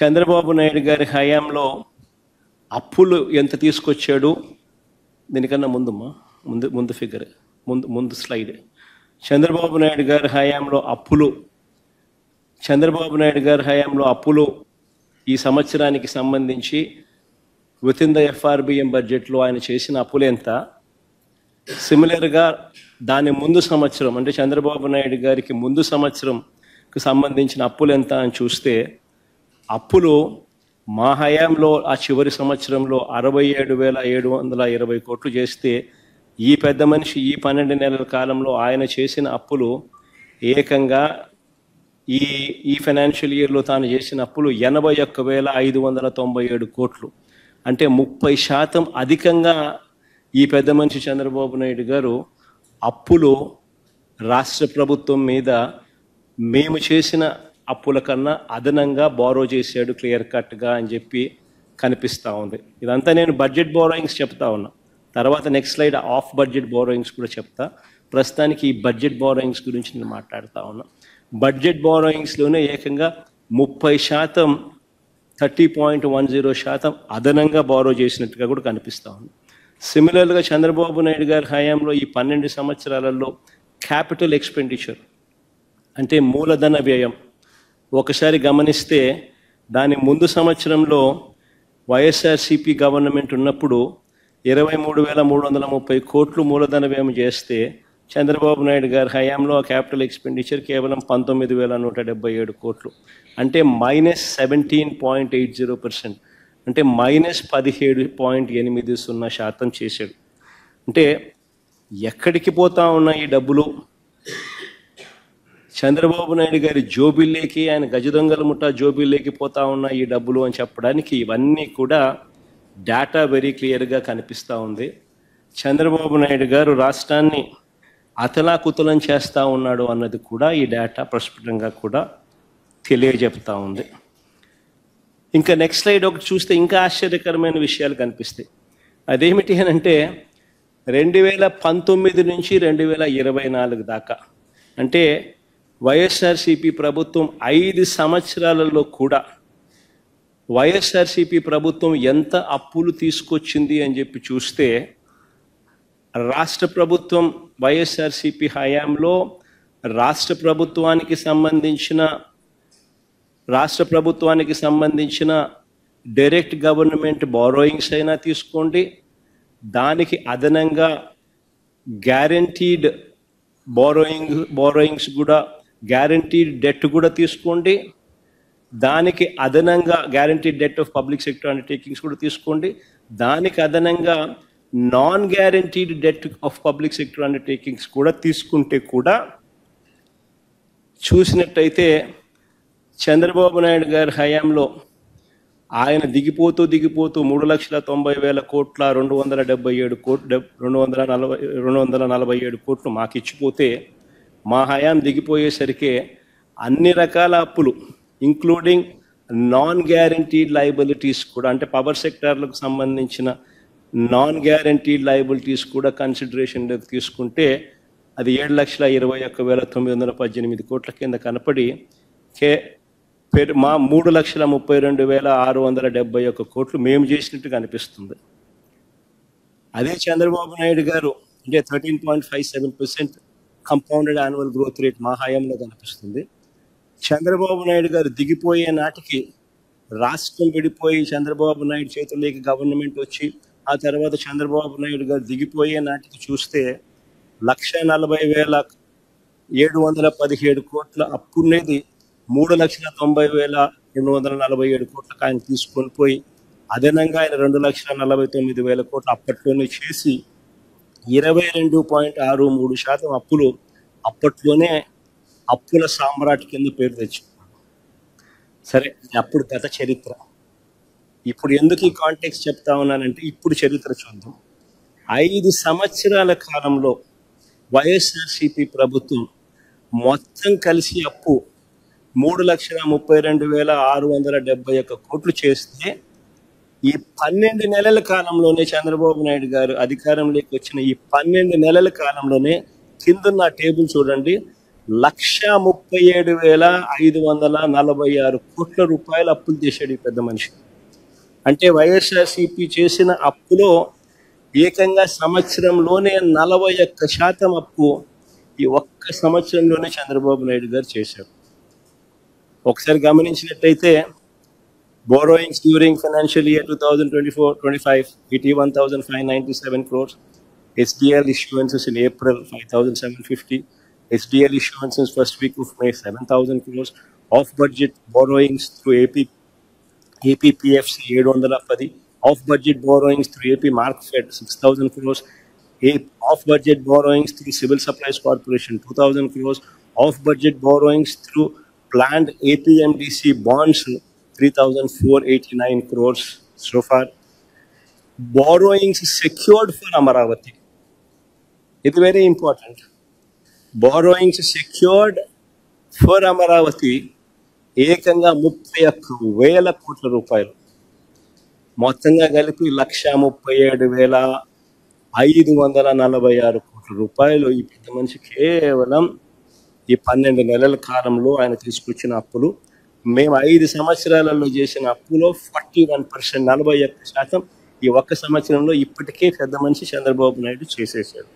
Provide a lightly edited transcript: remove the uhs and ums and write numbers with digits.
చంద్రబాబు నాయుడు గారి హయాంలో అప్పులు ఎంత తీసుకొచ్చాడు? దీనికన్నా ముందుమ్మా, ముందు ఫిగర్, ముందు స్లైడ్. చంద్రబాబు నాయుడు గారి హయాంలో అప్పులు ఈ సంవత్సరానికి సంబంధించి విత్ ఇన్ ద ఎఫ్ఆర్బిఎం బడ్జెట్లో ఆయన చేసిన అప్పులు ఎంత? సిమిలర్గా దాని ముందు సంవత్సరం అంటే చంద్రబాబు నాయుడు గారికి ముందు సంవత్సరంకి సంబంధించిన అప్పులు ఎంత అని చూస్తే, అప్పులు మా హయాంలో ఆ చివరి సంవత్సరంలో 67,720 కోట్లు చేస్తే, ఈ పెద్ద మనిషి ఈ 12 నెలల కాలంలో ఆయన చేసిన అప్పులు ఏకంగా ఈ ఫైనాన్షియల్ ఇయర్లో తాను చేసిన అప్పులు 81,597 కోట్లు. అంటే 30% అధికంగా ఈ పెద్ద మనిషి చంద్రబాబు నాయుడు గారు అప్పులు రాష్ట్ర ప్రభుత్వం మీద మేము చేసిన అప్పుల కన్నా అదనంగా బారో చేశాడు క్లియర్ కట్గా అని చెప్పి కనిపిస్తూ ఉంది. ఇదంతా నేను బడ్జెట్ బారోయింగ్స్ చెప్తా ఉన్నా, తర్వాత next slide of budget borrowings కూడా చెప్తా. ప్రస్తుతానికి ఈ బడ్జెట్ బారోయింగ్స్ గురించి నేను మాట్లాడుతూ ఉన్నా. బడ్జెట్ బారోయింగ్స్లోనే ఏకంగా 30%, 30.10% అదనంగా బారో చేసినట్టుగా కూడా కనిపిస్తూ ఉంది. సిమిలర్గా చంద్రబాబు నాయుడు గారి హయాంలో ఈ 12 సంవత్సరాలలో క్యాపిటల్ ఎక్స్పెండిచర్ అంటే మూలధన వ్యయం ఒకసారి గమనిస్తే, దాని ముందు సంవత్సరంలో వైఎస్ఆర్సీపీ గవర్నమెంట్ ఉన్నప్పుడు 23,330 కోట్లు మూలధన వ్యయం చేస్తే, చంద్రబాబు నాయుడు గారి హయాంలో ఆ క్యాపిటల్ ఎక్స్పెండిచర్ కేవలం 19,177 కోట్లు. అంటే -17.80%, అంటే -17.80% చేశాడు. అంటే ఎక్కడికి పోతా ఉన్న ఈ డబ్బులు? చంద్రబాబు నాయుడు గారి జోబిల్లేకి, ఆయన గజదొంగల ముఠా జోబిల్లేకి పోతా ఉన్న ఈ డబ్బులు అని చెప్పడానికి ఇవన్నీ కూడా డేటా వెరీ క్లియర్గా కనిపిస్తూ ఉంది. చంద్రబాబు నాయుడు గారు రాష్ట్రాన్ని అతలాకుతలం చేస్తూ ఉన్నాడు అన్నది కూడా ఈ డేటా ప్రస్ఫుటంగా కూడా తెలియజెప్తా ఉంది. ఇంకా నెక్స్ట్ స్లైడ్ ఒకటి చూస్తే ఇంకా ఆశ్చర్యకరమైన విషయాలు కనిపిస్తాయి. అదేమిటి అని అంటే, 2019 నుంచి 2024 దాకా, అంటే వైఎస్ఆర్సీపీ ప్రభుత్వం 5 సంవత్సరాలలో కూడా వైఎస్ఆర్సీపీ ప్రభుత్వం ఎంత అప్పులు తీసుకొచ్చింది అని చెప్పి చూస్తే, రాష్ట్ర ప్రభుత్వం వైఎస్ఆర్సీపీ హయాంలో రాష్ట్ర ప్రభుత్వానికి సంబంధించిన డైరెక్ట్ గవర్నమెంట్ బారోయింగ్స్ అయినా తీసుకోండి, దానికి అదనంగా గ్యారంటీడ్ బారోయింగ్స్ కూడా, గ్యారంటీడ్ డెట్ కూడా తీసుకోండి, దానికి అదనంగా guaranteed det of public sector undertakings కూడా తీసుకోండి, దానికి అదనంగా non guaranteed det of public sector undertakings కూడా తీసుకుంటే కూడా చూసినట్టయితే, చంద్రబాబు నాయుడు గారి హయాంలో ఆయన దిగిపోతూ 3,90,000 కోట్ల 247 కోట్లు మాకు ఇచ్చిపోతే, మా హయాం దిగిపోయేసరికి అన్ని రకాల అప్పులు ఇంక్లూడింగ్ నాన్ గ్యారంటీడ్ లయబిలిటీస్ కూడా, అంటే పవర్ సెక్టార్లకు సంబంధించిన నాన్ గ్యారంటీడ్ లయబిలిటీస్ కూడా కన్సిడరేషన్లోకి తీసుకుంటే అది 7,21,918 కోట్ల కింద కనపడి మా 3,32,671 కోట్లు మేము చేసినట్టుగా అనిపిస్తుంది. అదే చంద్రబాబు నాయుడు గారు అంటే 13.57% కంపౌండెడ్ యాన్యువల్ గ్రోత్ రేట్ మా హయాంలో కనిపిస్తుంది. చంద్రబాబు నాయుడు గారు దిగిపోయే నాటికి, రాష్ట్రం విడిపోయి చంద్రబాబు నాయుడు చేతుల్లోకి గవర్నమెంట్ వచ్చి ఆ తర్వాత చంద్రబాబు నాయుడు గారు దిగిపోయే నాటికి చూస్తే 1,40,717 కోట్ల అప్పునేది 3,90,847 కోట్లకు ఆయన తీసుకొని పోయి, అదనంగా ఆయన 2,49,000 కోట్లు అప్పట్లోనే చేసి 22.63% అప్పులు అప్పట్లోనే అప్పుల సామ్రాట్ కింద పేరు తెచ్చుకున్నాడు. సరే, అప్పుడు గత చరిత్ర. ఇప్పుడు ఎందుకు ఈ కాంటెక్స్ట్ చెప్తా ఉన్నానంటే, ఇప్పుడు చరిత్ర చూద్దాం. 5 సంవత్సరాల కాలంలో వైఎస్ఆర్సీపీ ప్రభుత్వం మొత్తం కలిసి అప్పు 3,32,671 కోట్లు చేస్తే, ఈ 12 నెలల కాలంలోనే చంద్రబాబు నాయుడు గారు అధికారంలోకి వచ్చిన ఈ 12 నెలల కాలంలోనే కింద నా టేబుల్ చూడండి, 1,37,546 కోట్ల రూపాయలు అప్పులు చేశాడు ఈ పెద్ద మనిషి. అంటే వైఎస్ఆర్సీపీ చేసిన అప్పులో ఏకంగా సంవత్సరంలోనే 41% అప్పు ఈ ఒక్క సంవత్సరంలోనే చంద్రబాబు నాయుడు గారు చేశారు. ఒకసారి గమనించినట్టయితే borrowings during financial year 2024-25 hit 1,597 crores. SDL issuances in April 5,750. SDL issuances first week of May 7,000 crores. Off budget borrowings through APPFC 710. Off budget borrowings through AP Markfed 6,000 crores. Off budget borrowings through Civil Supplies Corporation 2,000 crores. Off budget borrowings through planned APMDC bonds 3,489 crores so far. Borrowings secured for Amaravati. It's very important. Borrowings secured for Amaravati ఏకంగా 31,000 కోట్ల రూపాయలు. మొత్తంగా కలిపి 1,37,546 కోట్ల రూపాయలు ఈ పెద్ద మనిషి కేవలం ఈ 12 నెలల కాలంలో ఆయన తీసుకొచ్చిన అప్పులు. మేము 5 సంవత్సరాలలో చేసిన అప్పులో 41%, 41% ఈ ఒక్క సంవత్సరంలో ఇప్పటికే పెద్ద మనిషి చంద్రబాబు నాయుడు చేసేసాడు.